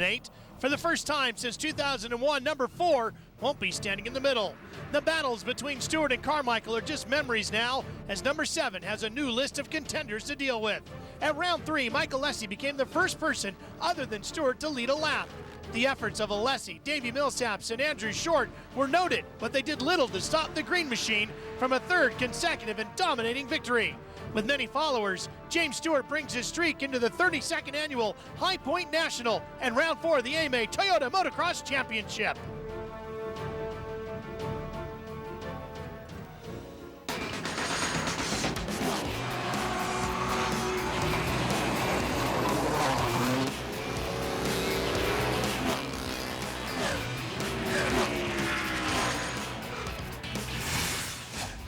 8. For the first time since 2001, number 4 won't be standing in the middle. The battles between Stewart and Carmichael are just memories now, as number 7 has a new list of contenders to deal with. At round 3, Alessi became the first person other than Stewart to lead a lap. The efforts of Alessi, Davi Millsaps, and Andrew Short were noted, but they did little to stop the Green Machine from a third consecutive and dominating victory. With many followers, James Stewart brings his streak into the 32nd annual High Point National and round 4 of the AMA Toyota Motocross Championship.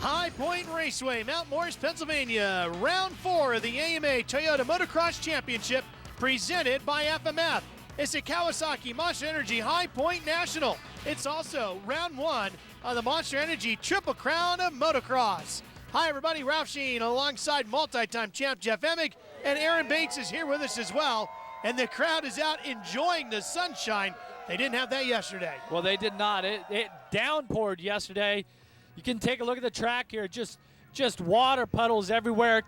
High Point Raceway, Mount Morris, Pennsylvania. Round 4 of the AMA Toyota Motocross Championship, presented by FMF. It's a Kawasaki Monster Energy High Point National. It's also round 1 of the Monster Energy Triple Crown of Motocross. Hi everybody, Ralph Sheen alongside multi-time champ Jeff Emig, and Aaron Bates is here with us as well. And the crowd is out enjoying the sunshine. They didn't have that yesterday. Well, they did not. It downpoured yesterday. You can take a look at the track here, just water puddles everywhere.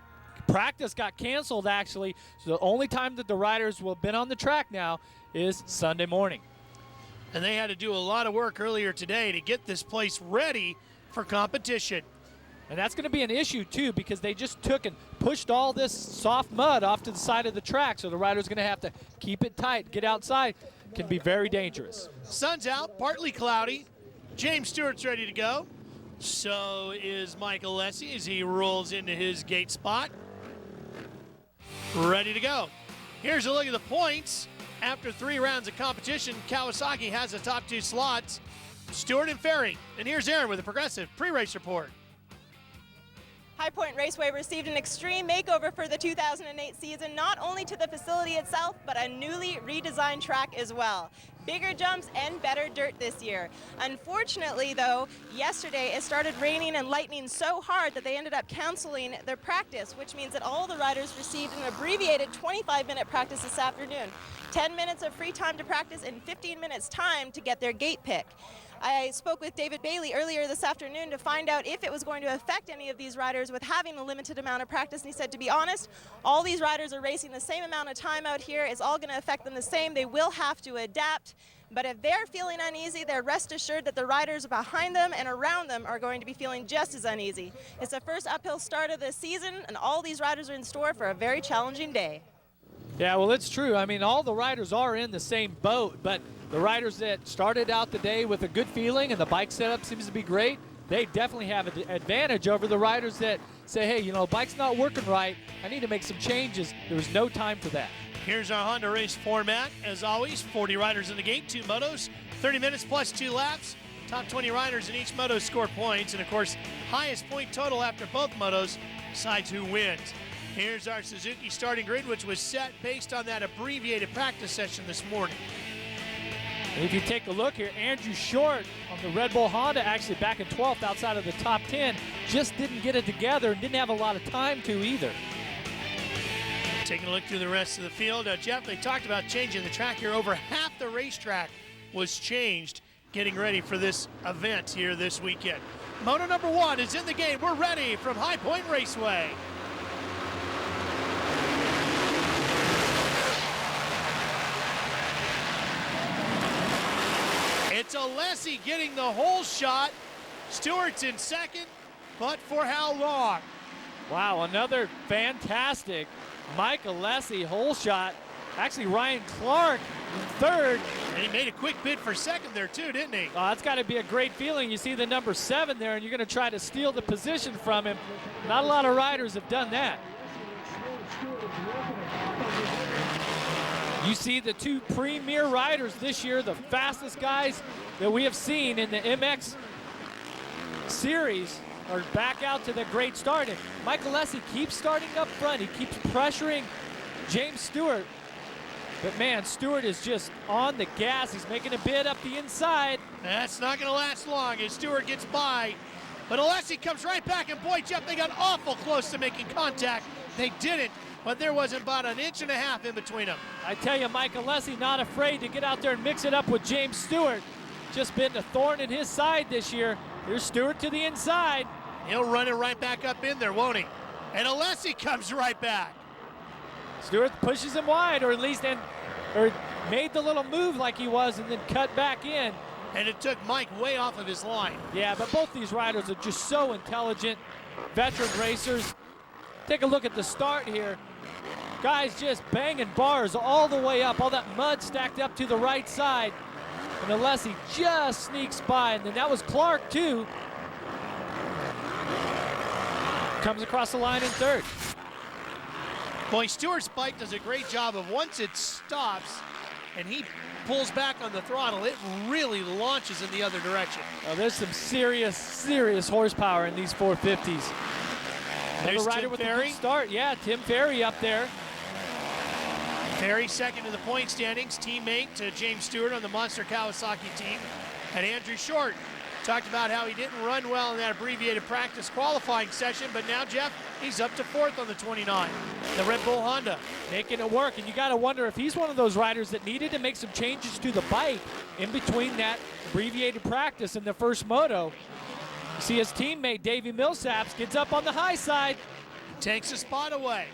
Practice got canceled, actually. So the only time that the riders will have been on the track now is Sunday morning. And they had to do a lot of work earlier today to get this place ready for competition. And that's going to be an issue, too, because they just took and pushed all this soft mud off to the side of the track. So the riders are going to have to keep it tight, get outside. Can be very dangerous. Sun's out, partly cloudy. James Stewart's ready to go. So is Michael Alessi as he rolls into his gate spot. Ready to go. Here's a look at the points. After 3 rounds of competition, Kawasaki has the top 2 slots, Stewart and Ferry. And here's Aaron with a Progressive pre-race report. High Point Raceway received an extreme makeover for the 2008 season, not only to the facility itself, but a newly redesigned track as well. Bigger jumps and better dirt this year. Unfortunately, though, yesterday it started raining and lightning so hard that they ended up canceling their practice, which means that all the riders received an abbreviated 25-minute practice this afternoon. 10 minutes of free time to practice and 15 minutes time to get their gate pick. I spoke with David Bailey earlier this afternoon to find out if it was going to affect any of these riders with having a limited amount of practice, and he said, to be honest, all these riders are racing the same amount of time out here. It's all going to affect them the same. They will have to adapt, but if they're feeling uneasy, they're rest assured that the riders behind them and around them are going to be feeling just as uneasy. It's the first uphill start of the season, and all these riders are in store for a very challenging day. Yeah, well, it's true. I mean, all the riders are in the same boat, but the riders that started out the day with a good feeling and the bike setup seems to be great, they definitely have an advantage over the riders that say, hey, you know, bike's not working right, I need to make some changes. There was no time for that. Here's our Honda race format. As always, 40 riders in the gate, 2 motos, 30 minutes plus 2 laps. Top 20 riders in each moto score points, and of course, highest point total after both motos decides who wins. Here's our Suzuki starting grid, which was set based on that abbreviated practice session this morning. And if you take a look here, Andrew Short on the Red Bull Honda, actually back in 12th outside of the top 10, just didn't get it together and didn't have a lot of time to either. Taking a look through the rest of the field, Jeff, they talked about changing the track here. Over half the racetrack was changed getting ready for this event here this weekend. Moto number 1 is in the game. We're ready from High Point Raceway. It's Alessi getting the whole shot. Stewart's in second, but for how long? Wow, another fantastic Mike Alessi whole shot. Actually, Ryan Clark in third. And he made a quick bid for second there too, didn't he? Oh, that's got to be a great feeling. You see the number 7 there, and you're going to try to steal the position from him. Not a lot of riders have done that. You see the 2 premier riders this year, the fastest guys that we have seen in the MX series, are back out to the great start. And Mike Alessi keeps starting up front. He keeps pressuring James Stewart. But man, Stewart is just on the gas. He's making a bid up the inside. That's not going to last long as Stewart gets by. But Alessi comes right back, and boy, Jeff, they got awful close to making contact. They didn't. but there wasn't about an inch and a half in between them. I tell you, Mike Alessi not afraid to get out there and mix it up with James Stewart. Just been a thorn in his side this year. Here's Stewart to the inside. He'll run it right back up in there, won't he? And Alessi comes right back. Stewart pushes him wide, or at least made the little move like he was and then cut back in. And it took Mike way off of his line. Yeah, but both these riders are just so intelligent, veteran racers. Take a look at the start here. Guys just banging bars all the way up, all that mud stacked up to the right side. And Alessi just sneaks by, and then that was Clark too. Comes across the line in third. Boy, Stewart's bike does a great job of once it stops and he pulls back on the throttle, it really launches in the other direction. Oh, there's some serious, serious horsepower in these 450s. There's Another rider Tim with Ferry. a good start. Yeah, Tim Ferry up there. Ferry second in the point standings, teammate to James Stewart on the Monster Kawasaki team. And Andrew Short talked about how he didn't run well in that abbreviated practice qualifying session, but now, Jeff, he's up to fourth on the 29. The Red Bull Honda. Making it work, and you got to wonder if he's one of those riders that needed to make some changes to the bike in between that abbreviated practice and the first moto. You see his teammate, Davi Millsaps, gets up on the high side. Takes a spot away.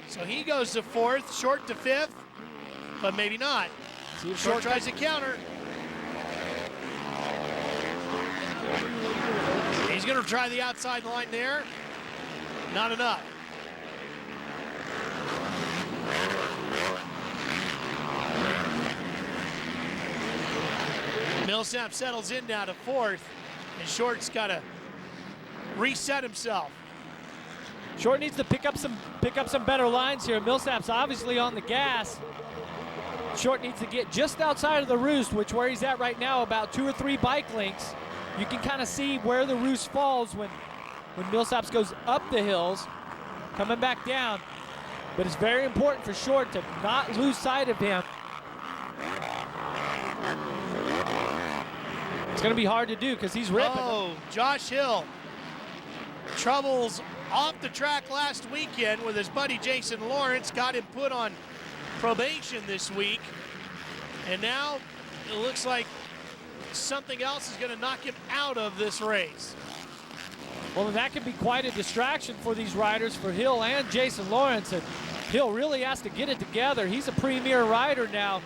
So he goes to fourth, Short to fifth, but maybe not. See if Short tries to counter. He's going to try the outside line there. Not enough. Millsap settles in now to fourth, and Short's got to reset himself. Short needs to pick up some better lines here. Millsap's obviously on the gas. Short needs to get just outside of the roost, which where he's at right now, about 2 or 3 bike lengths. You can kind of see where the roost falls when Millsaps goes up the hills, coming back down. But it's very important for Short to not lose sight of him. It's going to be hard to do because he's ripping. Oh, Josh Hill. Troubles off the track last weekend with his buddy Jason Lawrence. Got him put on probation this week. And now it looks like something else is going to knock him out of this race. Well, that can be quite a distraction for these riders, for Hill and Jason Lawrence. And Hill really has to get it together. He's a premier rider now.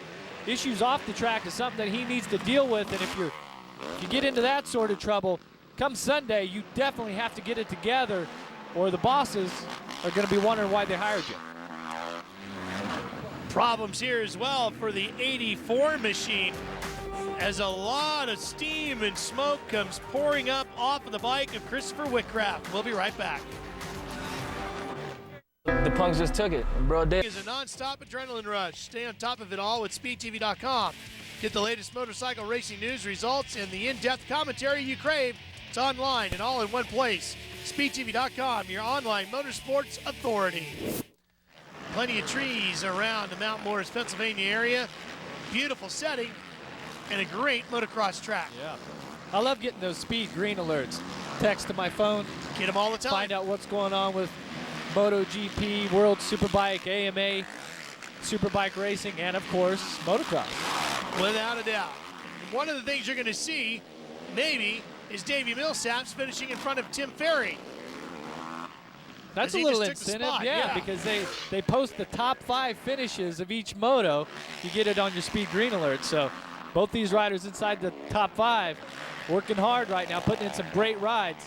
Issues off the track is something that he needs to deal with. And if you get into that sort of trouble, come Sunday, you definitely have to get it together, or the bosses are going to be wondering why they hired you. Problems here as well for the 84 machine, as a lot of steam and smoke comes pouring up off of the bike of Christopher Whitcraft. We'll be right back. The punks just took it, bro. It is a non-stop adrenaline rush. Stay on top of it all with SpeedTV.com. Get the latest motorcycle racing news, results, and the in-depth commentary you crave. It's online and all in one place. SpeedTV.com, your online motorsports authority. Plenty of trees around the Mount Morris, Pennsylvania area. Beautiful setting and a great motocross track. Yeah. I love getting those speed green alerts. Text to my phone. Get them all the time. Find out what's going on with MotoGP, World Superbike, AMA, Superbike Racing, and of course, motocross. Without a doubt. One of the things you're going to see, maybe, is Davi Millsaps finishing in front of Tim Ferry. That's a little incentive, yeah, because they post the top 5 finishes of each moto. You get it on your speed green alert. So both these riders inside the top 5 working hard right now, putting in some great rides.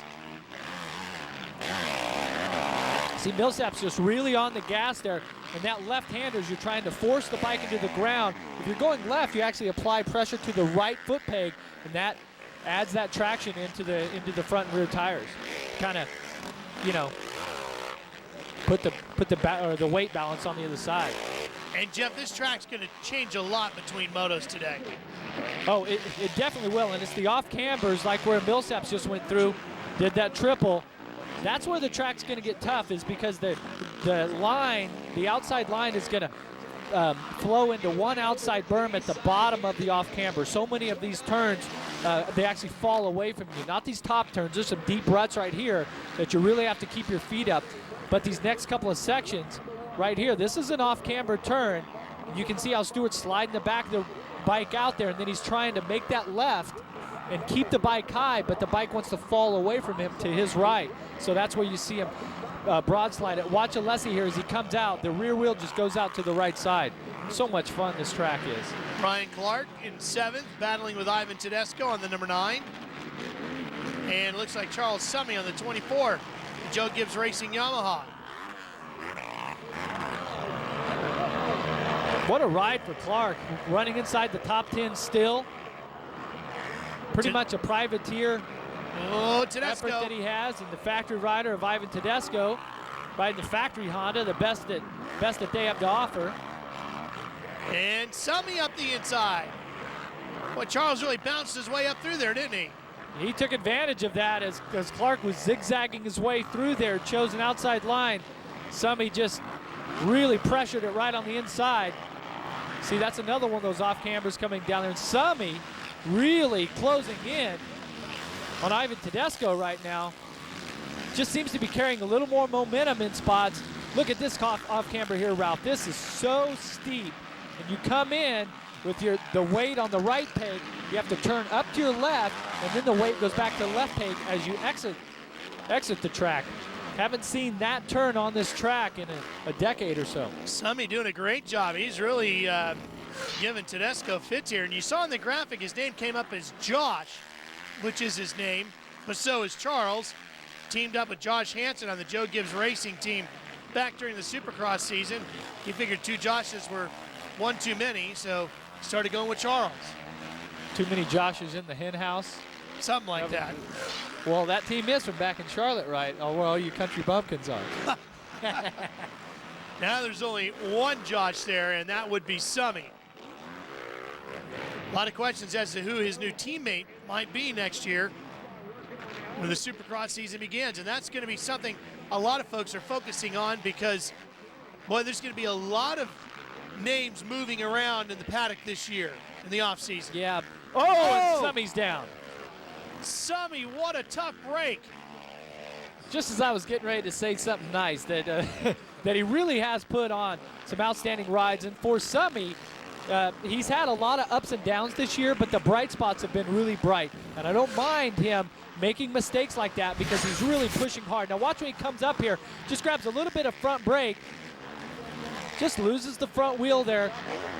See, Millsaps just really on the gas there, and that left-hander, as you're trying to force the bike into the ground. If you're going left, you actually apply pressure to the right foot peg, and that adds that traction into the front and rear tires. Kind of, you know, put the weight balance on the other side. And Jeff, this track's going to change a lot between motos today. Oh, it definitely will, and it's the off-cambers, like where Millsaps just went through, did that triple. That's where the track's going to get tough, is because the line, the outside line, is going to flow into one outside berm at the bottom of the off-camber. So many of these turns, they actually fall away from you. Not these top turns. There's some deep ruts right here that you really have to keep your feet up. But these next couple of sections, right here. This is an off-camber turn. You can see how Stewart's sliding the back of the bike out there, and then he's trying to make that left and keep the bike high, but the bike wants to fall away from him to his right. So that's where you see him broad slide it. Watch Alessi here as he comes out. The rear wheel just goes out to the right side. So much fun this track is. Ryan Clark in 7th, battling with Ivan Tedesco on the number 9. And it looks like Charles Summey on the 24, Joe Gibbs Racing Yamaha. What a ride for Clark, running inside the top 10 still. Pretty much a privateer Tedesco. effort that he has, and the factory rider of Ivan Tedesco, riding the factory Honda, the best that they have to offer. And Summey up the inside. Boy, Charles really bounced his way up through there, didn't he? He took advantage of that as Clark was zigzagging his way through there, chose an outside line. Summey just really pressured it right on the inside. See, that's another one of those off-cambers coming down there. And Summey really closing in on Ivan Tedesco right now. Just seems to be carrying a little more momentum in spots. Look at this off-camber here, Ralph. This is so steep. And you come in with the weight on the right peg, you have to turn up to your left, and then the weight goes back to the left peg as you exit the track. Haven't seen that turn on this track in a decade or so. Summey doing a great job. He's really giving Tedesco fits here. And you saw in the graphic his name came up as Josh, which is his name, but so is Charles. Teamed up with Josh Hansen on the Joe Gibbs Racing team back during the Supercross season. He figured 2 Joshes were one too many, so started going with Charles. Too many Joshes in the hen house. Something like that. Well, that team is from back in Charlotte, right? Oh, where all you country bumpkins are. Now there's only one Josh there, and that would be Summey. A lot of questions as to who his new teammate might be next year when the Supercross season begins, and that's going to be something a lot of folks are focusing on because, boy, there's going to be a lot of names moving around in the paddock this year in the offseason. Yeah. Oh, and Summey's down. Summey, what a tough break. Just as I was getting ready to say something nice, that that he really has put on some outstanding rides. And for Summey, he's had a lot of ups and downs this year, but the bright spots have been really bright. And I don't mind him making mistakes like that because he's really pushing hard. Now watch when he comes up here, just grabs a little bit of front brake, just loses the front wheel there,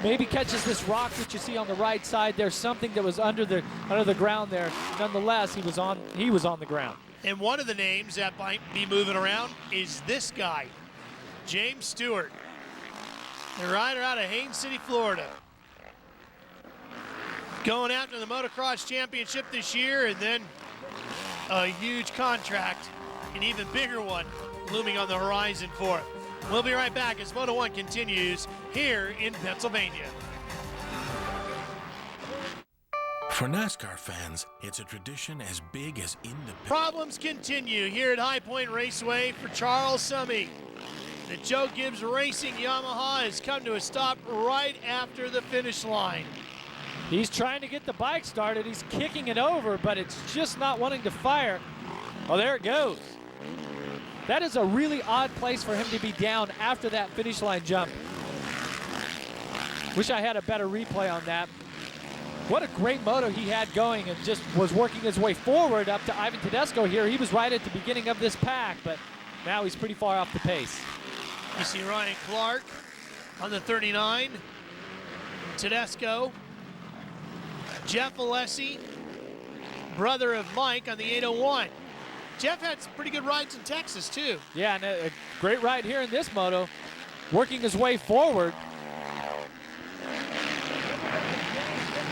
maybe catches this rock that you see on the right side. There's something that was under the ground there. Nonetheless, he was on the ground. And one of the names that might be moving around is this guy, James Stewart, the rider out of Haines City, Florida. Going after the motocross championship this year, and then a huge contract, an even bigger one, looming on the horizon for it. We'll be right back as Moto 1 continues here in Pennsylvania. For NASCAR fans, it's a tradition as big as independence. Problems continue here at High Point Raceway for Charles Summey. The Joe Gibbs Racing Yamaha has come to a stop right after the finish line. He's trying to get the bike started. He's kicking it over, but it's just not wanting to fire. Oh, there it goes. That is a really odd place for him to be down after that finish line jump. Wish I had a better replay on that. What a great moto he had going and just was working his way forward up to Ivan Tedesco here. He was right at the beginning of this pack, but now he's pretty far off the pace. You see Ryan Clark on the 39, Tedesco, Jeff Alessi, brother of Mike on the 801. Jeff had some pretty good rides in Texas too. Yeah, and a great ride here in this moto, working his way forward.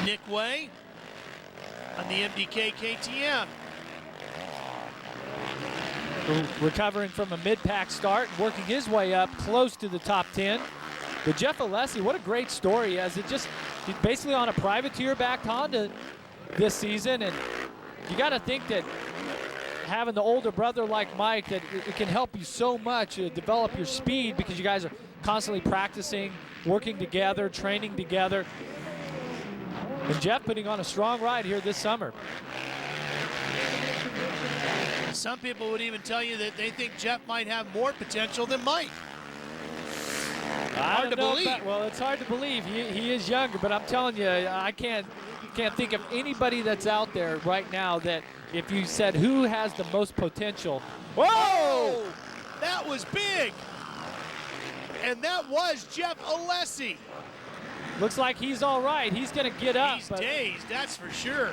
Nick Way on the MDK KTM. Recovering from a mid-pack start, working his way up close to the top 10. But Jeff Alessi, what a great story, as he's basically on a privateer-backed Honda this season, and you got to think that having the older brother like Mike, that it can help you so much develop your speed because you guys are constantly practicing, working together, training together. And Jeff putting on a strong ride here this summer. Some people would even tell you that they think Jeff might have more potential than Mike. Hard to believe. Well, it's hard to believe. He is younger, but I'm telling you, I can't think of anybody that's out there right now that if you said who has the most potential. Whoa! That was big. And that was Jeff Alessi. Looks like he's all right. He's going to get up. He's dazed, that's for sure.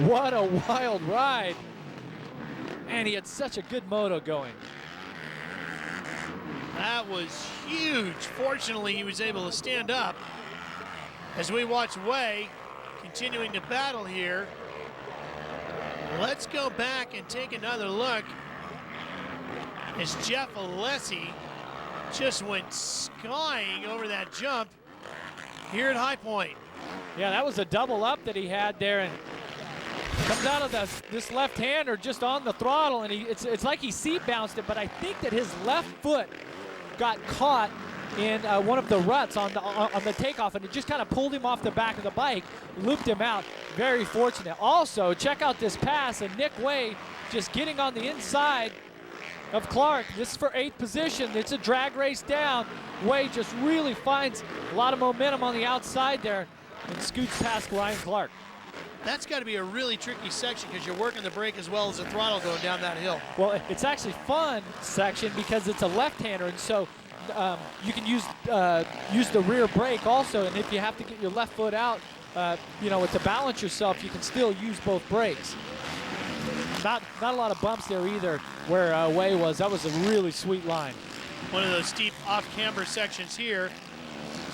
What a wild ride. And he had such a good moto going. That was huge. Fortunately, he was able to stand up. As we watch Way continuing to battle here, let's go back and take another look as Jeff Alessi just went skying over that jump here at High Point. Yeah, that was a double up that he had there, and comes out of this left-hander just on the throttle, and it's like he seat bounced it, but I think that his left foot got caught in one of the ruts on the takeoff, and it just kind of pulled him off the back of the bike, looped him out. Very fortunate. Also, check out this pass, and Nick Way just getting on the inside of Clark. This is for 8th position. It's a drag race down. Way just really finds a lot of momentum on the outside there and scoots past Ryan Clark. That's got to be a really tricky section because you're working the brake as well as the throttle going down that hill. Well, it's actually fun section because it's a left-hander, and so you can use the rear brake also, and if you have to get your left foot out, to balance yourself, you can still use both brakes. Not a lot of bumps there either where Way was. That was a really sweet line. One of those steep off-camber sections here.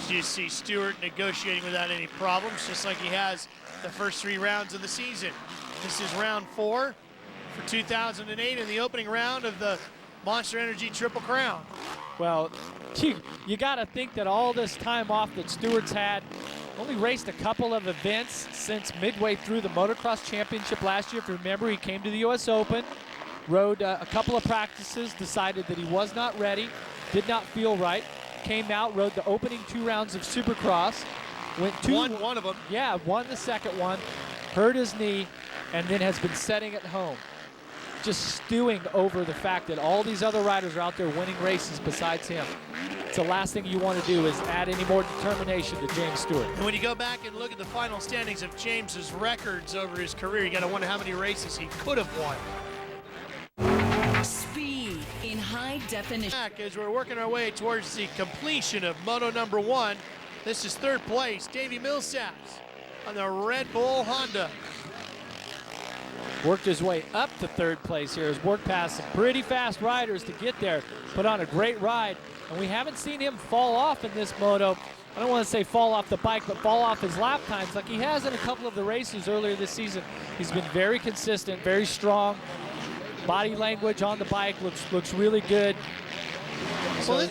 You see Stewart negotiating without any problems, just like he has the first 3 rounds of the season. This is round 4 for 2008 in the opening round of the Monster Energy Triple Crown. Well, you got to think that all this time off that Stewart's had, only raced a couple of events since midway through the Motocross Championship last year. If you remember, he came to the U.S. Open, rode a couple of practices, decided that he was not ready, did not feel right, came out, rode the opening 2 rounds of Supercross, won one of them. Yeah, won the second one, hurt his knee, and then has been sitting at home, just stewing over the fact that all these other riders are out there winning races besides him. It's the last thing you want to do is add any more determination to James Stewart. And when you go back and look at the final standings of James's records over his career, you got to wonder how many races he could have won. Speed in high definition. As we're working our way towards the completion of Moto number 1, this is 3rd place, Davi Millsaps on the Red Bull Honda. Worked his way up to 3rd place here. Has worked past some pretty fast riders to get there. Put on a great ride, and we haven't seen him fall off in this moto. I don't want to say fall off the bike, but fall off his lap times like he has in a couple of the races earlier this season. He's been very consistent, very strong. Body language on the bike looks really good. Well,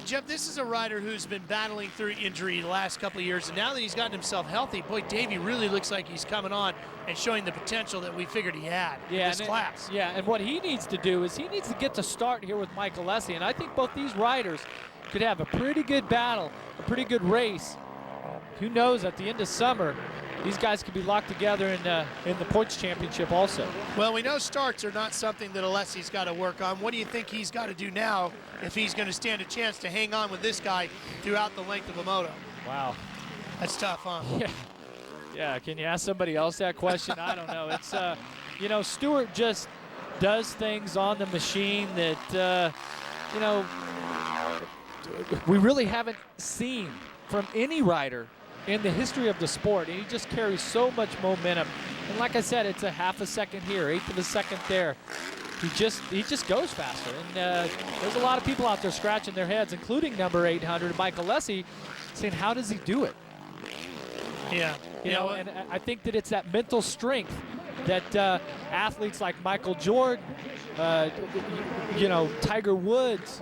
Jeff, this is a rider who's been battling through injury the last couple of years, and now that he's gotten himself healthy, boy, Davey really looks like he's coming on and showing the potential that we figured he had in this class. And what he needs to do is he needs to get to start here with Mike Alessi, and I think both these riders could have a pretty good battle, a pretty good race. Who knows, at the end of summer, these guys could be locked together in the points championship also. Well, we know starts are not something that Alessi's got to work on. What do you think he's got to do now if he's going to stand a chance to hang on with this guy throughout the length of a moto? Wow. That's tough, huh? Yeah, can you ask somebody else that question? I don't know. It's, Stewart just does things on the machine that, we really haven't seen from any rider in the history of the sport, and he just carries so much momentum. And like I said, it's a half a second here, 1/8 of a second there. He just goes faster. And there's a lot of people out there scratching their heads, including number 800, Mike Alessi, saying, how does he do it? Yeah. And I think that it's that mental strength that athletes like Michael Jordan, Tiger Woods,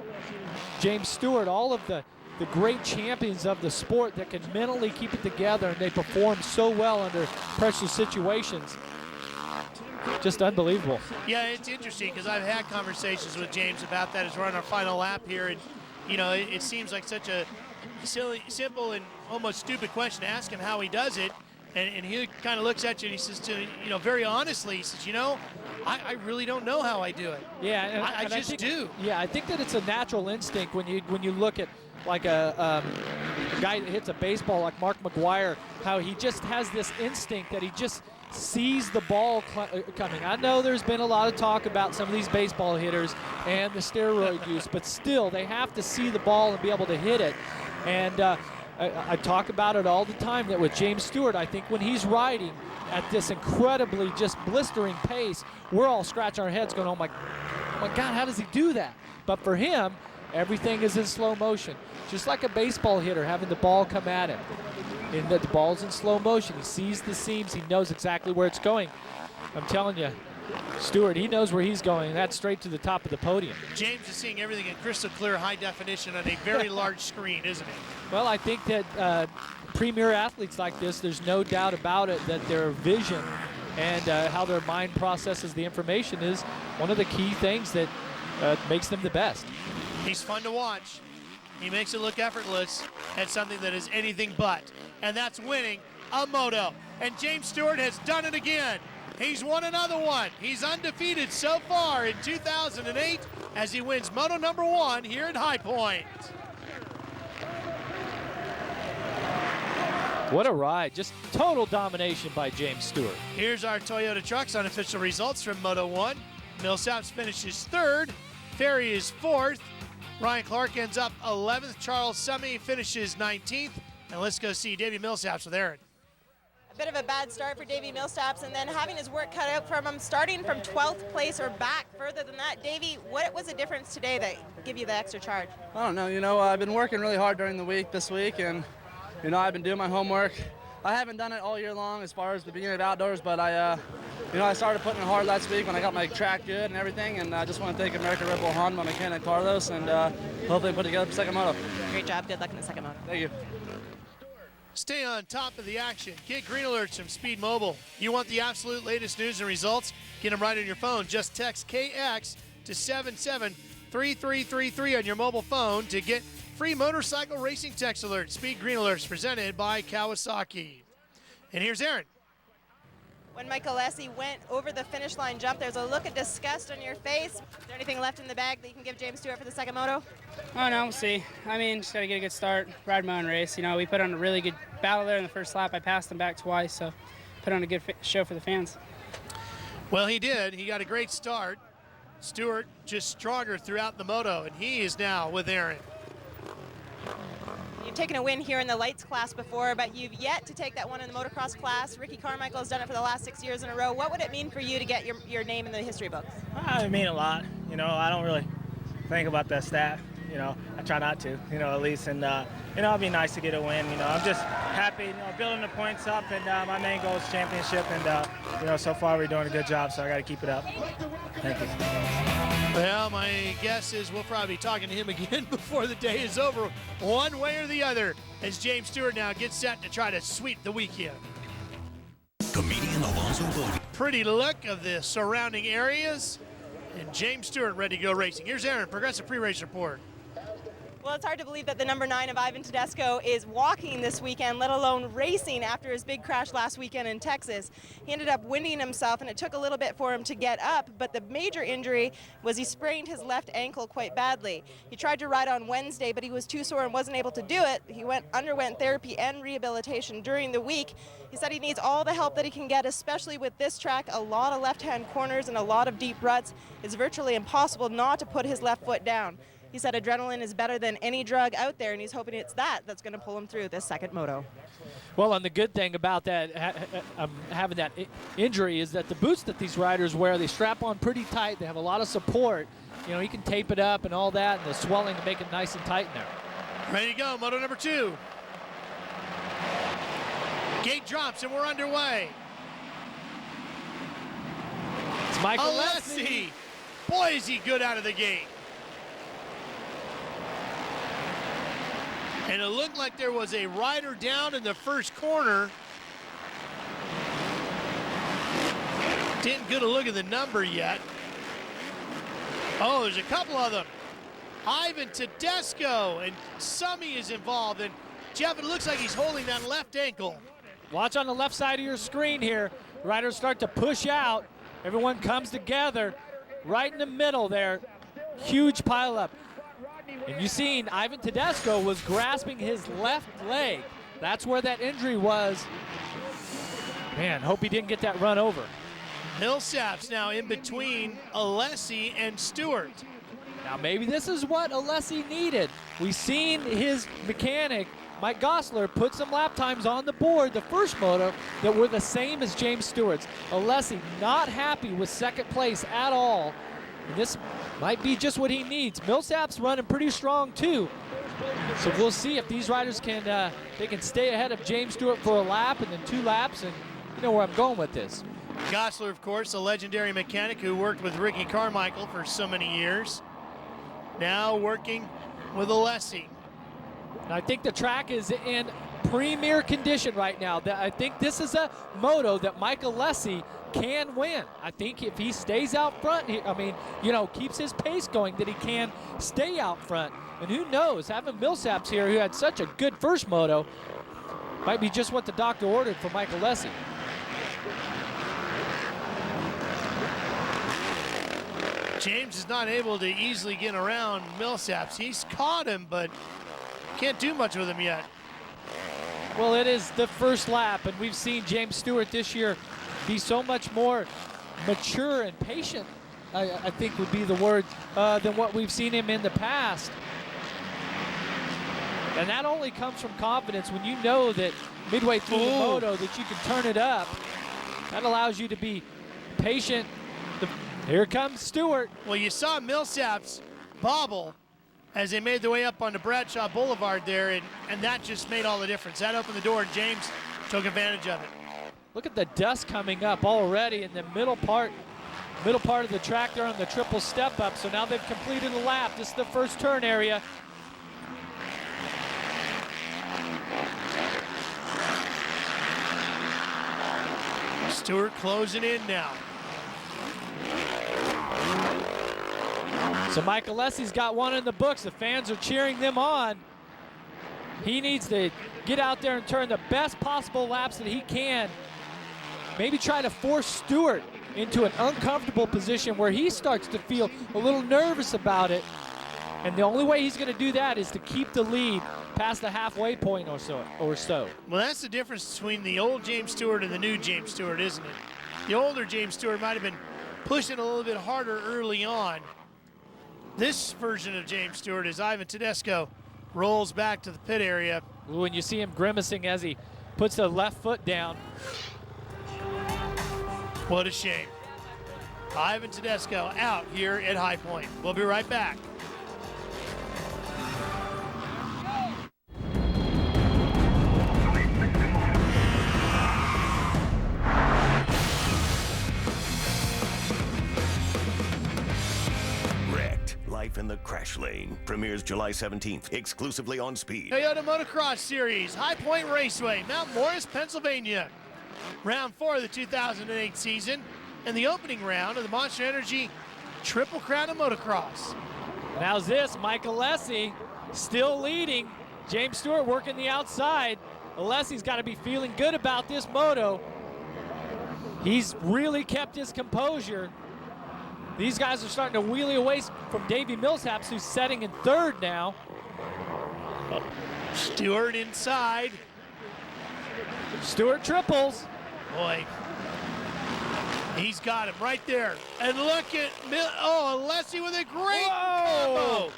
James Stewart, all of the great champions of the sport that can mentally keep it together, and they perform so well under pressure situations. Just unbelievable. Yeah, it's interesting because I've had conversations with James about that as we're on our final lap here, and it seems like such a silly, simple, and almost stupid question to ask him how he does it. And he kind of looks at you and he says, very honestly, he says, I really don't know how I do it. Yeah, I just do. Yeah, I think that it's a natural instinct when you look at like a guy that hits a baseball like Mark McGuire, how he just has this instinct that he just sees the ball coming. I know there's been a lot of talk about some of these baseball hitters and the steroid use, but still they have to see the ball and be able to hit it. And I talk about it all the time that with James Stewart, I think when he's riding at this incredibly just blistering pace, we're all scratching our heads going, oh my God, how does he do that? But for him, everything is in slow motion. Just like a baseball hitter having the ball come at him. And the ball's in slow motion. He sees the seams. He knows exactly where it's going. I'm telling you, Stewart, he knows where he's going. That's straight to the top of the podium. James is seeing everything in crystal clear high definition on a very large screen, isn't he? Well, I think that premier athletes like this, there's no doubt about it that their vision and how their mind processes the information is one of the key things that makes them the best. He's fun to watch. He makes it look effortless at something that is anything but. And that's winning a moto. And James Stewart has done it again. He's won another one. He's undefeated so far in 2008 as he wins moto number 1 here at High Point. What a ride. Just total domination by James Stewart. Here's our Toyota Trucks unofficial results from Moto 1. Millsaps finishes 3rd. Ferry is 4th. Ryan Clark ends up 11th. Charles Summey finishes 19th. And let's go see Davi Millsaps with Aaron. A bit of a bad start for Davi Millsaps, and then having his work cut out from him, starting from 12th place or back further than that. Davey, what was the difference today that give you the extra charge? I don't know. I've been working really hard during the week this week, and I've been doing my homework. I haven't done it all year long as far as the beginning of outdoors, but I started putting it hard last week when I got my track good and everything, and I just want to thank American Red Bull Honda, my mechanic Carlos, and hopefully put together the second moto. Great job. Good luck in the second moto. Thank you. Stay on top of the action. Get green alerts from Speed Mobile. You want the absolute latest news and results? Get them right on your phone. Just text KX to 773333 on your mobile phone to get free motorcycle racing text alerts. Speed Green Alerts presented by Kawasaki. And here's Aaron. When Michael Alessi went over the finish line jump, there's a look of disgust on your face. Is there anything left in the bag that you can give James Stewart for the second moto? Oh, no, we'll see. Just got to get a good start, ride my own race. We put on a really good battle there in the first lap. I passed him back twice, so put on a good show for the fans. Well, he did. He got a great start. Stewart just stronger throughout the moto, and he is now with Aaron. You've taken a win here in the lights class before, but you've yet to take that one in the motocross class. Ricky Carmichael has done it for the last 6 years in a row. What would it mean for you to get your name in the history books? It means a lot. I don't really think about that stat. I try not to, at least. And, it'd be nice to get a win. I'm just happy, building the points up, and my main goal is championship. And, so far we're doing a good job, so I got to keep it up. Thank you. Well, my guess is we'll probably be talking to him again before the day is over, one way or the other, as James Stewart now gets set to try to sweep the weekend. Comedian Alonzo Bodie. Pretty look of the surrounding areas, and James Stewart ready to go racing. Here's Aaron, Progressive Pre-Race Report. Well, it's hard to believe that the number 9 of Ivan Tedesco is walking this weekend, let alone racing after his big crash last weekend in Texas. He ended up winding himself, and it took a little bit for him to get up, but the major injury was he sprained his left ankle quite badly. He tried to ride on Wednesday, but he was too sore and wasn't able to do it. He underwent therapy and rehabilitation during the week. He said he needs all the help that he can get, especially with this track, a lot of left-hand corners and a lot of deep ruts. It's virtually impossible not to put his left foot down. He said adrenaline is better than any drug out there, and he's hoping it's that's going to pull him through this second moto. Well, and the good thing about that, having that injury, is that the boots that these riders wear, they strap on pretty tight. They have a lot of support. He can tape it up and all that, and the swelling to make it nice and tight in there. Ready to go, moto number 2. Gate drops, and we're underway. It's Michael Alessi. Boy, is he good out of the gate. And it looked like there was a rider down in the first corner. Didn't get a look at the number yet. Oh, there's a couple of them. Ivan Tedesco and Summey is involved. And Jeff, it looks like he's holding that left ankle. Watch on the left side of your screen here. Riders start to push out. Everyone comes together right in the middle there. Huge pileup. And you seen Ivan Tedesco was grasping his left leg. That's where that injury was. Man, hope he didn't get that run over. Millsaps now in between Alessi and Stewart. Now maybe this is what Alessi needed. We've seen his mechanic, Mike Gosler, put some lap times on the board the first moto that were the same as James Stewart's. Alessi not happy with second place at all. And this might be just what he needs. Millsaps running pretty strong too. So we'll see if these riders can they can stay ahead of James Stewart for a lap and then 2 laps, and you know where I'm going with this. Gosler, of course, a legendary mechanic who worked with Ricky Carmichael for so many years. Now working with Alessi. And I think the track is in premier condition right now. I think this is a moto that Mike Alessi can win. I think if he stays out front, keeps his pace going, that he can stay out front. And who knows, having Millsaps here, who had such a good first moto, might be just what the doctor ordered for Mike Alessi. James is not able to easily get around Millsaps. He's caught him, but can't do much with him yet. Well, it is the first lap, and we've seen James Stewart this year be so much more mature and patient, I think would be the word, than what we've seen him in the past. And that only comes from confidence. When you know that midway through the moto that you can turn it up, that allows you to be patient. Here comes Stewart. Well, you saw Millsaps bobble as they made their way up onto Bradshaw Boulevard there, and that just made all the difference. That opened the door, and James took advantage of it. Look at the dust coming up already in the middle part of the track there on the triple step up. So now they've completed a lap. This is the first turn area. Stewart closing in now. So Mike Alessi's got one in the books. The fans are cheering them on. He needs to get out there and turn the best possible laps that he can. Maybe try to force Stewart into an uncomfortable position where he starts to feel a little nervous about it. And the only way he's going to do that is to keep the lead past the halfway point or so. Well, that's the difference between the old James Stewart and the new James Stewart, isn't it? The older James Stewart might have been pushing a little bit harder early on. This version of James Stewart, as Ivan Tedesco rolls back to the pit area. Ooh, and you see him grimacing as he puts the left foot down. What a shame. Ivan Tedesco out here at High Point. We'll be right back. Life in the Crash Lane premieres July 17th, exclusively on Speed. Toyota Motocross Series, High Point Raceway, Mount Morris, Pennsylvania. Round 4 of the 2008 season, and the opening round of the Monster Energy Triple Crown of Motocross. How's this? Mike Alessi still leading. James Stewart working the outside. Alessi's got to be feeling good about this moto. He's really kept his composure. These guys are starting to wheelie away from Davi Millsaps, who's setting in third now. Stewart inside. Stewart triples. Boy, he's got him right there. And look at, Alessi with a great combo.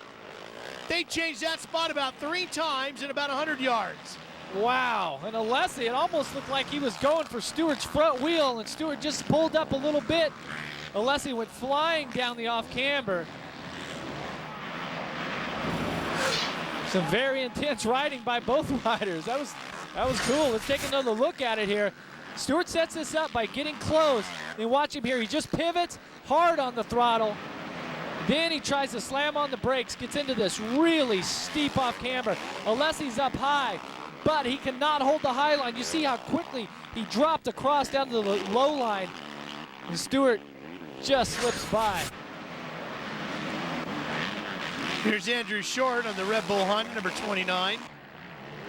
They changed that spot about 3 times in about 100 yards. Wow, and Alessi, it almost looked like he was going for Stewart's front wheel, and Stewart just pulled up a little bit. Alessi went flying down the off-camber. Some very intense riding by both riders. That was cool. Let's take another look at it here. Stewart sets this up by getting close. And watch him here. He just pivots hard on the throttle. Then he tries to slam on the brakes, gets into this really steep off-camber. Alessi's up high, but he cannot hold the high line. You see how quickly he dropped across down to the low line. And Stewart just slips by. Here's Andrew Short on the Red Bull Hunt, number 29.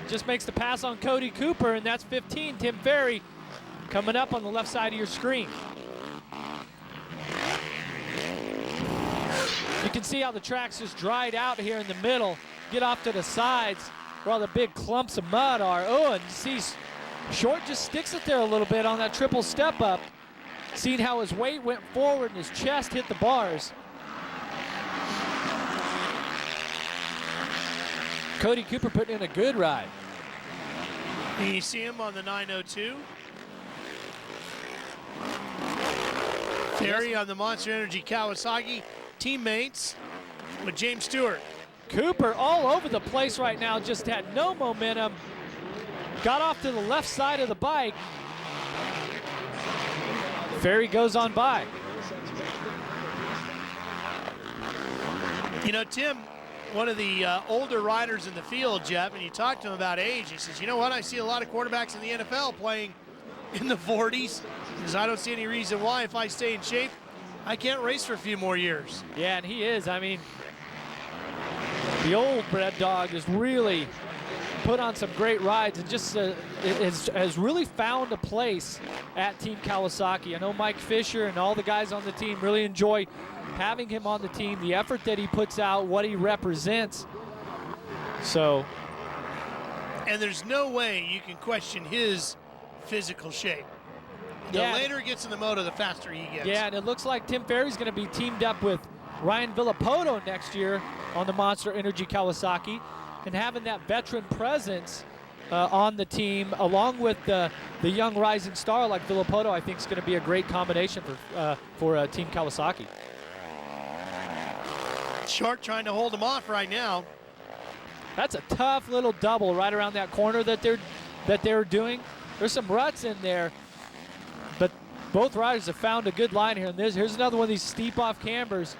just makes the pass on Cody Cooper, and that's 15. Tim Ferry coming up on the left side of your screen. You can see how the track's just dried out here in the middle. Get off to the sides where all the big clumps of mud are. Oh, and you see Short just sticks it there a little bit on that triple step up. Seeing how his weight went forward and his chest hit the bars. Cody Cooper putting in a good ride. You see him on the 902. Ferry on the Monster Energy Kawasaki. Teammates with James Stewart. Cooper all over the place right now, just had no momentum. Got off to the left side of the bike. Ferry goes on by. You know, Tim, one of the older riders in the field, Jeff, and you talked to him about age. He says, you know what, I see a lot of quarterbacks in the NFL playing in the 40s, because I don't see any reason why, if I stay in shape, I can't race for a few more years. Yeah, and he is. I mean, the old Red Dog has really put on some great rides and just has really found a place at Team Kawasaki. I know Mike Fisher and all the guys on the team really enjoy having him on the team, the effort that he puts out, what he represents. So. And there's no way you can question his physical shape. The later he gets in the moto, the faster he gets. Yeah, and it looks like Tim Ferry's going to be teamed up with Ryan Villapoto next year on the Monster Energy Kawasaki, and having that veteran presence on the team, along with the young rising star like Villapoto, I think is going to be a great combination for Team Kawasaki. Short trying to hold him off right now. That's a tough little double right around that corner that they're doing. There's some ruts in there, but both riders have found a good line here. And here's another one of these steep off cambers.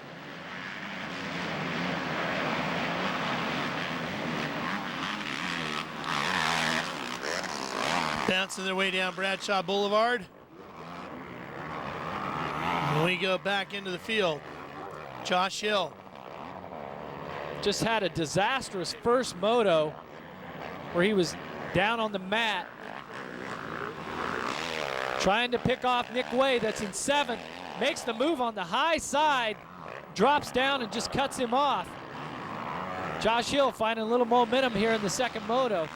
Bouncing their way down Bradshaw Boulevard. And we go back into the field. Josh Hill. Just had a disastrous first moto where he was down on the mat trying to pick off Nick Way, that's in 7th. Makes the move on the high side, drops down and just cuts him off. Josh Hill finding a little momentum here in the second moto.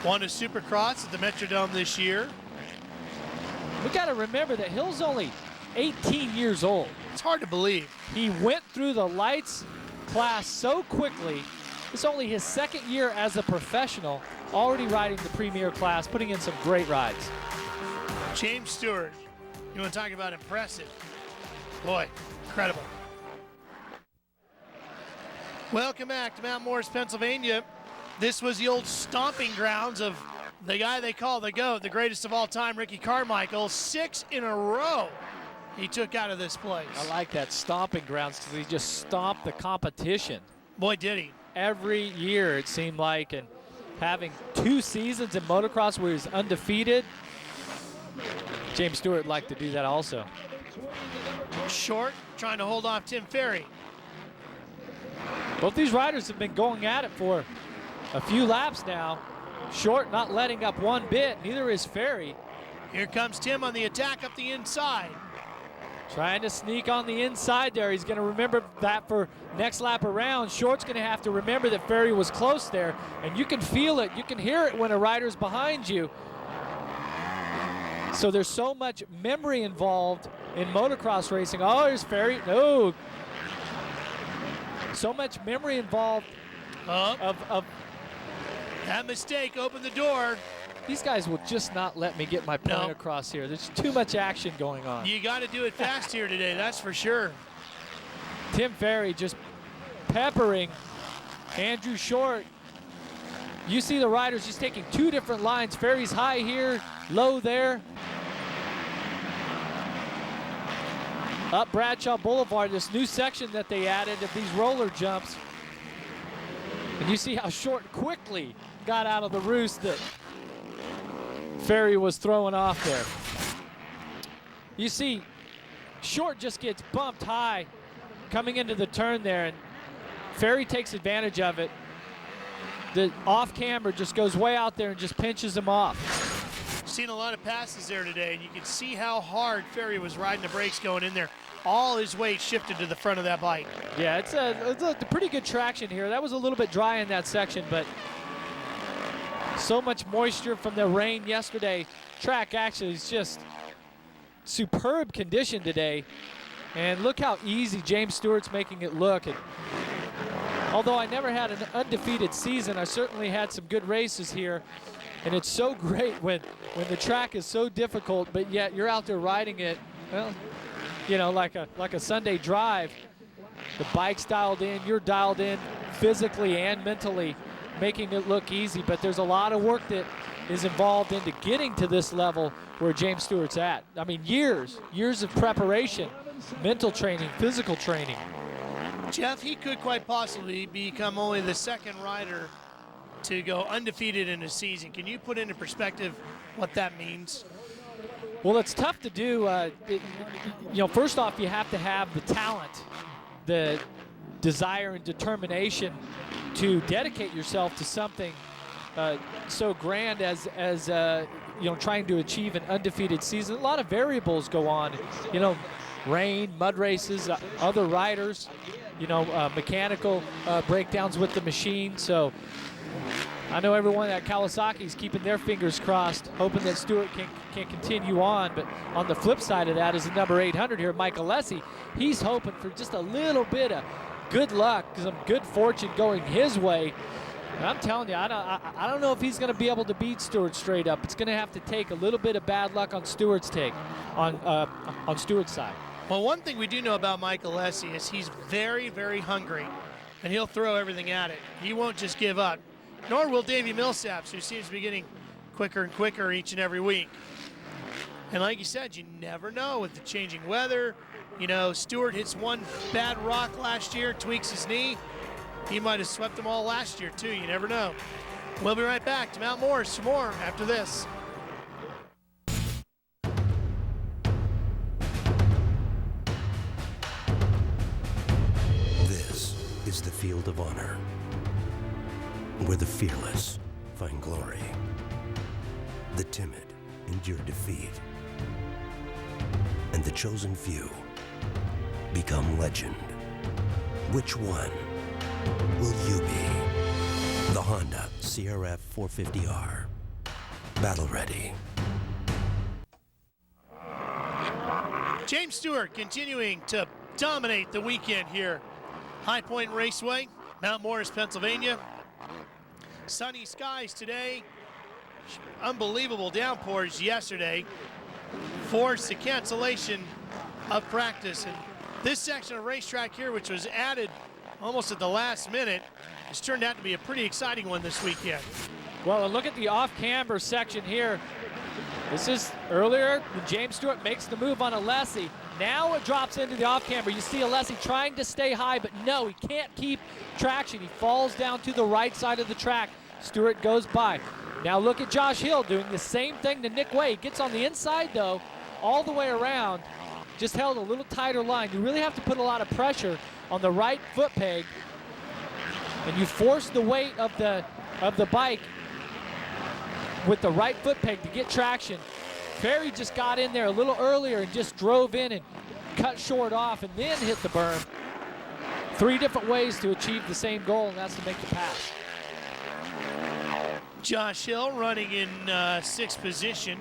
Won a Supercross at the Metrodome this year. We got to remember that Hill's only 18 years old. It's hard to believe. He went through the lights class so quickly. It's only his second year as a professional, already riding the premier class, putting in some great rides. James Stewart, you want to talk about impressive? Boy, incredible. Welcome back to Mount Morris, Pennsylvania. This was the old stomping grounds of the guy they call the GOAT, the greatest of all time, Ricky Carmichael. 6 in a row he took out of this place. I like that, stomping grounds, because he just stomped the competition. Boy, did he. Every year it seemed like, and having 2 seasons in motocross where he's undefeated, James Stewart liked to do that also. Short trying to hold off Tim Ferry. Both these riders have been going at it for a few laps now. Short not letting up one bit, neither is Ferry. Here comes Tim on the attack up the inside. Trying to sneak on the inside there. He's going to remember that for next lap around. Short's going to have to remember that Ferry was close there, and you can feel it, you can hear it when a rider's behind you. So there's so much memory involved in motocross racing. Oh, here's Ferry. No. So much memory involved of that mistake opened the door. These guys will just not let me get my point across here. There's too much action going on. You got to do it fast here today, that's for sure. Tim Ferry just peppering Andrew Short. You see the riders just taking 2 different lines. Ferry's high here, low there. Up Bradshaw Boulevard, this new section that they added of these roller jumps. And you see how Short quickly got out of the roost that Ferry was throwing off there. You see Short just gets bumped high coming into the turn there, and Ferry takes advantage of it. the off-camber just goes way out there and just pinches him off. Seen a lot of passes there today, and you can see how hard Ferry was riding the brakes going in there. All his weight shifted to the front of that bike. Yeah, it's a pretty good traction here. That was a little bit dry in that section, but so much moisture from the rain yesterday. Track actually is just superb condition today. And look how easy James Stewart's making it look. And although I never had an undefeated season, I certainly had some good races here. And it's so great when the track is so difficult, but yet you're out there riding it, well, you know, like a Sunday drive. The bike's dialed in, you're dialed in physically and mentally, making it look easy. But there's a lot of work that is involved into getting to this level where James Stewart's at. I mean, years of preparation, mental training, physical training. Jeff, he could quite possibly become only the second rider to go undefeated in a season. Can you put into perspective what that means? Well, it's tough to do. You know, first off, you have to have the talent, the desire and determination to dedicate yourself to something so grand as you know, trying to achieve an undefeated season. A lot of variables go on. You know, rain, mud races, other riders, you know, mechanical breakdowns with the machine. So I know everyone at Kawasaki is keeping their fingers crossed, hoping that Stewart can continue on. But on the flip side of that is the number 800 here, Mike Alessi. He's hoping for just a little bit of good luck, some good fortune going his way. And I'm telling you, I don't know if he's going to be able to beat Stewart straight up. It's going to have to take a little bit of bad luck on Stewart's on Stewart's side. Well, one thing we do know about Mike Alessi is he's very, very hungry, and he'll throw everything at it. He won't just give up. Nor will Davi Millsaps, who seems to be getting quicker and quicker each and every week. And like you said, you never know with the changing weather. You know, Stewart hits one bad rock last year, tweaks his knee. He might have swept them all last year, too. You never know. We'll be right back to Mount Morris for more after this. This is the field of honor, where the fearless find glory, the timid endure defeat, and the chosen few become legend. Which one will you be? The Honda CRF 450R. Battle ready. James Stewart continuing to dominate the weekend here. High Point Raceway, Mount Morris, Pennsylvania. Sunny skies today. Unbelievable downpours yesterday forced the cancellation of practice. And this section of racetrack here, which was added almost at the last minute, has turned out to be a pretty exciting one this weekend. Well, and look at the off-camber section here. This is earlier when James Stewart makes the move on Alessi. Now it drops into the off-camber. You see Alessi trying to stay high, but no, he can't keep traction. He falls down to the right side of the track. Stewart goes by. Now look at Josh Hill doing the same thing to Nick Way. Gets on the inside, though, all the way around. Just held a little tighter line. You really have to put a lot of pressure on the right foot peg, and you force the weight of the bike with the right foot peg to get traction. Ferry just got in there a little earlier and just drove in and cut short off and then hit the berm. 3 different ways to achieve the same goal, and that's to make the pass. Josh Hill running in 6th position.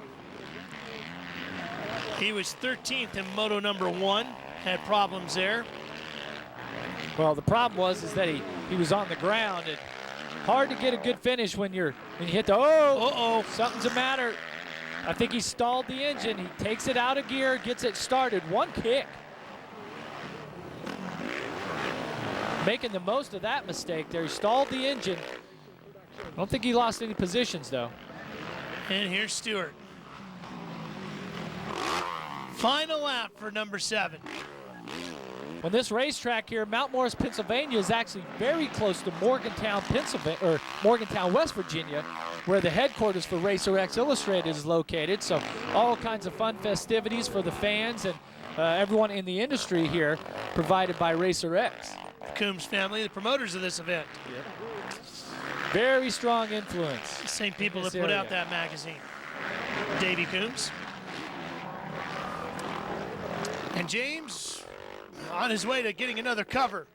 He was 13th in Moto number 1, had problems there. Well, the problem was that he was on the ground, and hard to get a good finish when you hit the, something's the matter. I think he stalled the engine. He takes it out of gear, gets it started. One kick. Making the most of that mistake there. He stalled the engine. I don't think he lost any positions, though. And here's Stewart. Final lap for number 7. Well, this racetrack here, Mount Morris, Pennsylvania, is actually very close to Morgantown, Pennsylvania, or Morgantown, West Virginia, where the headquarters for Racer X Illustrated is located. So all kinds of fun festivities for the fans and everyone in the industry here, provided by Racer X. Coombs family, the promoters of this event. Yep. Very strong influence. The same people that this put area. out that magazine. Davy Coombs. And James on his way to getting another cover.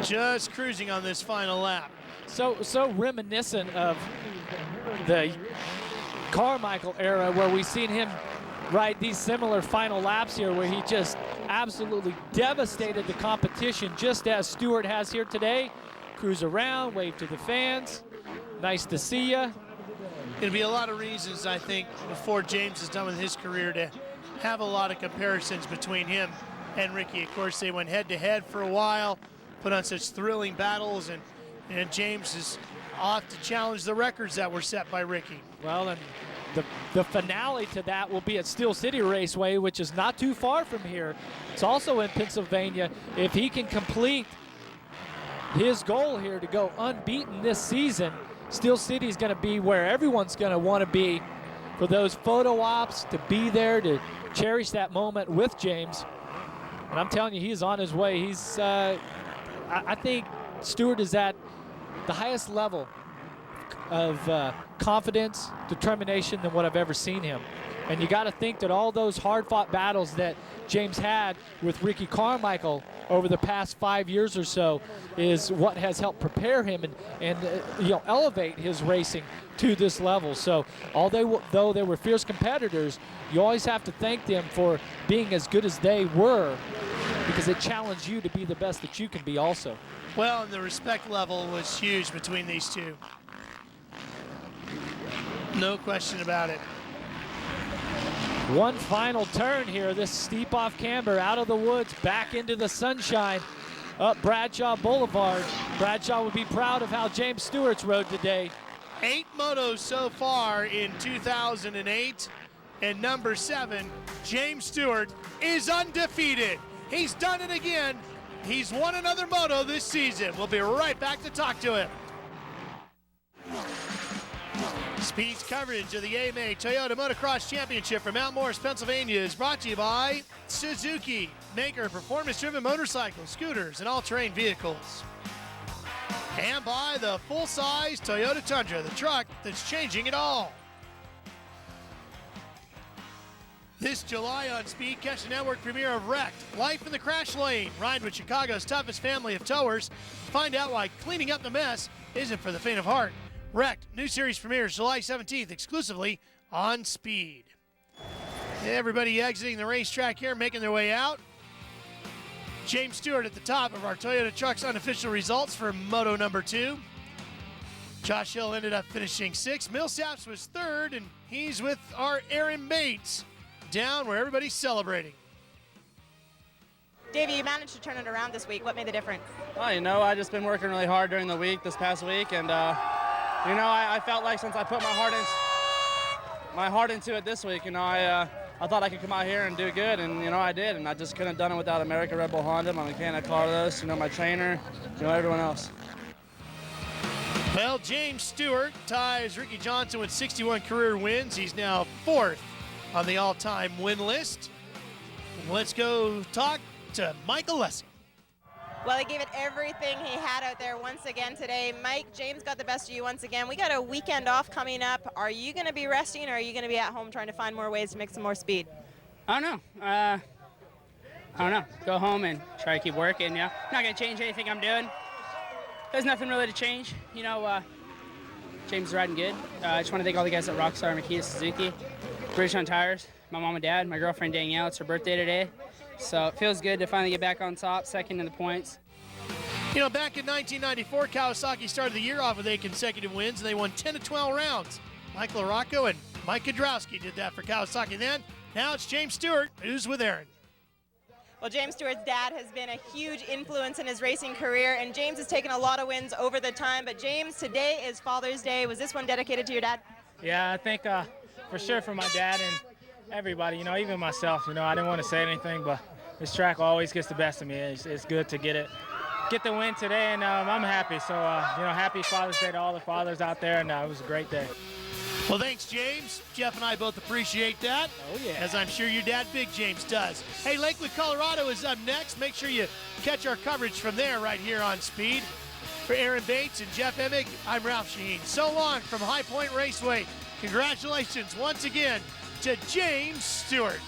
Just cruising on this final lap. So reminiscent of the Carmichael era, where we've seen him ride these similar final laps here, where he just absolutely devastated the competition, just as Stewart has here today. Cruise around, wave to the fans. Nice to see you. Going to be a lot of reasons, I think, before James is done with his career, to have a lot of comparisons between him and Ricky. Of course, they went head-to-head for a while, put on such thrilling battles, and James is off to challenge the records that were set by Ricky. Well, and the finale to that will be at Steel City Raceway, which is not too far from here. It's also in Pennsylvania. If he can complete his goal here to go unbeaten this season, Steel City is going to be where everyone's going to want to be for those photo ops, to be there, to cherish that moment with James. And I'm telling you, he's on his way. He's, I think Stewart is at the highest level of confidence, determination than what I've ever seen him. And you got to think that all those hard-fought battles that James had with Ricky Carmichael over the past 5 years or so is what has helped prepare him and you know, elevate his racing to this level. So although they were fierce competitors, you always have to thank them for being as good as they were, because it challenged you to be the best that you can be also. Well, and the respect level was huge between these two. No question about it. One final turn here, this steep off camber, out of the woods, back into the sunshine, up Bradshaw Boulevard. Bradshaw would be proud of how James Stewart's rode today. 8 motos so far in 2008, and number 7, James Stewart, is undefeated. He's done it again. He's won another moto this season. We'll be right back to talk to him. Speed's coverage of the AMA Toyota Motocross Championship from Mount Morris, Pennsylvania is brought to you by Suzuki, maker of performance-driven motorcycles, scooters, and all-terrain vehicles. And by the full-size Toyota Tundra, the truck that's changing it all. This July on Speed, catch the network premiere of Wrecked, Life in the Crash Lane. Ride with Chicago's toughest family of towers. Find out why cleaning up the mess isn't for the faint of heart. Wrecked, new series premieres July 17th, exclusively on Speed. Everybody exiting the racetrack here, making their way out. James Stewart at the top of our Toyota Trucks unofficial results for Moto number 2. Josh Hill ended up finishing 6th. Millsaps was 3rd, and he's with our Aaron Bates down where everybody's celebrating. Davey, you managed to turn it around this week. What made the difference? Well, you know, I've just been working really hard during the week, this past week, and you know, I felt like since I put my heart into it this week, you know, I thought I could come out here and do good, and you know, I did, and I just couldn't have done it without America Red Bull Honda, my mechanic Carlos, you know, my trainer, you know, everyone else. Well, James Stewart ties Ricky Johnson with 61 career wins. He's now 4th on the all-time win list. Let's go talk to Mike Alessi. Well, he gave it everything he had out there once again today. Mike, James got the best of you once again. We got a weekend off coming up. Are you going to be resting, or are you going to be at home trying to find more ways to make some more speed? I don't know. I don't know. Go home and try to keep working, yeah. Not going to change anything I'm doing. There's nothing really to change. You know, James is riding good. I just want to thank all the guys at Rockstar, Makita, Suzuki, British on Tires, my mom and dad, my girlfriend Danielle. It's her birthday today. So it feels good to finally get back on top, 2nd in the points. You know, back in 1994, Kawasaki started the year off with 8 consecutive wins, and they won 10 of 12 rounds. Mike LaRocco and Mike Kudrowski did that for Kawasaki then. Now it's James Stewart, who's with Aaron. Well, James Stewart's dad has been a huge influence in his racing career, and James has taken a lot of wins over the time. But James, today is Father's Day. Was this one dedicated to your dad? Yeah, I think for sure for my dad and everybody, you know, even myself, you know, I didn't want to say anything, but this track always gets the best of me. It's good to get the win today, and I'm happy. So, you know, happy Father's Day to all the fathers out there, and it was a great day. Well, thanks, James. Jeff and I both appreciate that. Oh, yeah. As I'm sure your dad, Big James, does. Hey, Lakewood, Colorado is up next. Make sure you catch our coverage from there right here on Speed. For Aaron Bates and Jeff Emig, I'm Ralph Shaheen. So long from High Point Raceway. Congratulations once again to James Stewart.